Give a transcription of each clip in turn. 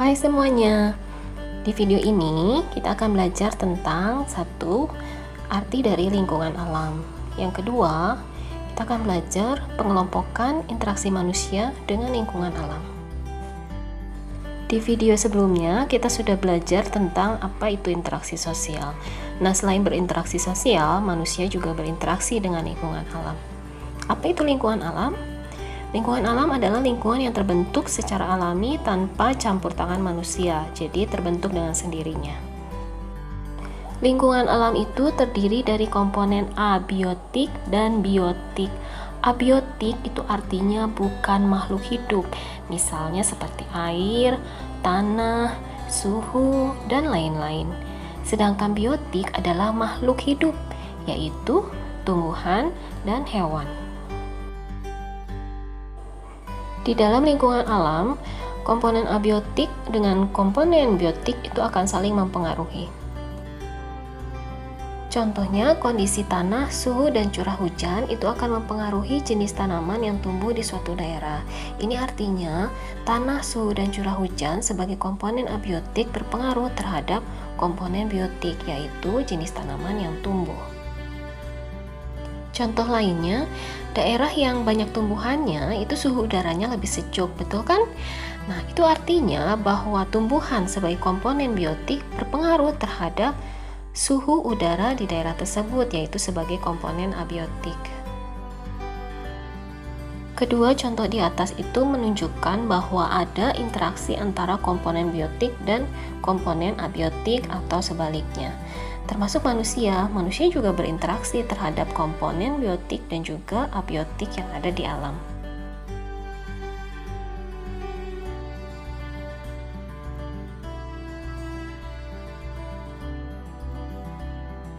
Hai semuanya, di video ini kita akan belajar tentang satu, arti dari lingkungan alam. Yang kedua, kita akan belajar pengelompokan interaksi manusia dengan lingkungan alam. Di video sebelumnya kita sudah belajar tentang apa itu interaksi sosial. Nah, selain berinteraksi sosial, manusia juga berinteraksi dengan lingkungan alam. Apa itu lingkungan alam? Lingkungan alam adalah lingkungan yang terbentuk secara alami tanpa campur tangan manusia, jadi terbentuk dengan sendirinya. Lingkungan alam itu terdiri dari komponen abiotik dan biotik. Abiotik itu artinya bukan makhluk hidup, misalnya seperti air, tanah, suhu, dan lain-lain. Sedangkan biotik adalah makhluk hidup, yaitu tumbuhan dan hewan. Di dalam lingkungan alam, komponen abiotik dengan komponen biotik itu akan saling mempengaruhi. Contohnya, kondisi tanah, suhu, dan curah hujan itu akan mempengaruhi jenis tanaman yang tumbuh di suatu daerah. Ini artinya, tanah, suhu, dan curah hujan sebagai komponen abiotik berpengaruh terhadap komponen biotik, yaitu jenis tanaman yang tumbuh. Contoh lainnya, daerah yang banyak tumbuhannya itu suhu udaranya lebih sejuk, betul kan? Nah, itu artinya bahwa tumbuhan sebagai komponen biotik berpengaruh terhadap suhu udara di daerah tersebut, yaitu sebagai komponen abiotik. Kedua contoh di atas itu menunjukkan bahwa ada interaksi antara komponen biotik dan komponen abiotik atau sebaliknya. Termasuk manusia juga berinteraksi terhadap komponen biotik dan juga abiotik yang ada di alam.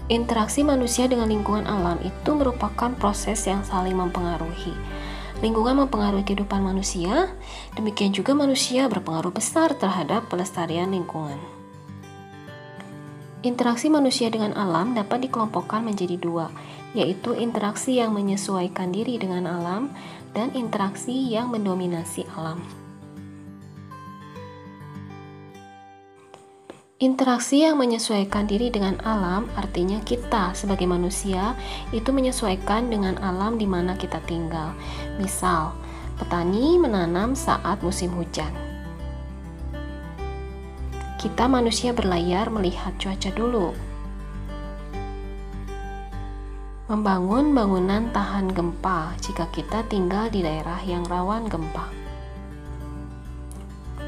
Interaksi manusia dengan lingkungan alam itu merupakan proses yang saling mempengaruhi. Lingkungan mempengaruhi kehidupan manusia, demikian juga manusia berpengaruh besar terhadap pelestarian lingkungan. Interaksi manusia dengan alam dapat dikelompokkan menjadi dua, yaitu interaksi yang menyesuaikan diri dengan alam dan interaksi yang mendominasi alam. Interaksi yang menyesuaikan diri dengan alam artinya kita sebagai manusia itu menyesuaikan dengan alam di mana kita tinggal. Misal, petani menanam saat musim hujan. Kita manusia berlayar melihat cuaca dulu. Membangun bangunan tahan gempa jika kita tinggal di daerah yang rawan gempa.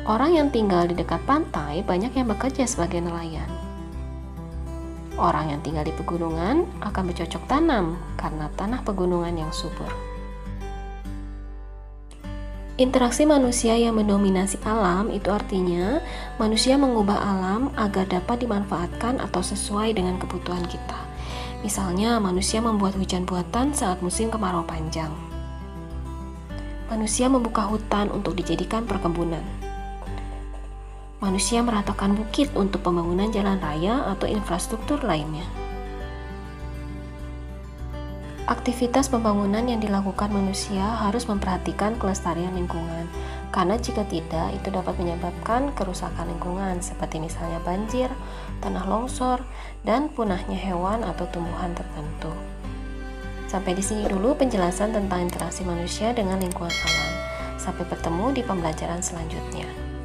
Orang yang tinggal di dekat pantai banyak yang bekerja sebagai nelayan. Orang yang tinggal di pegunungan akan bercocok tanam karena tanah pegunungan yang subur. Interaksi manusia yang mendominasi alam itu artinya manusia mengubah alam agar dapat dimanfaatkan atau sesuai dengan kebutuhan kita. Misalnya, manusia membuat hujan buatan saat musim kemarau panjang. Manusia membuka hutan untuk dijadikan perkebunan. Manusia meratakan bukit untuk pembangunan jalan raya atau infrastruktur lainnya. Aktivitas pembangunan yang dilakukan manusia harus memperhatikan kelestarian lingkungan, karena jika tidak, itu dapat menyebabkan kerusakan lingkungan, seperti misalnya banjir, tanah longsor, dan punahnya hewan atau tumbuhan tertentu. Sampai di sini dulu penjelasan tentang interaksi manusia dengan lingkungan alam. Sampai bertemu di pembelajaran selanjutnya.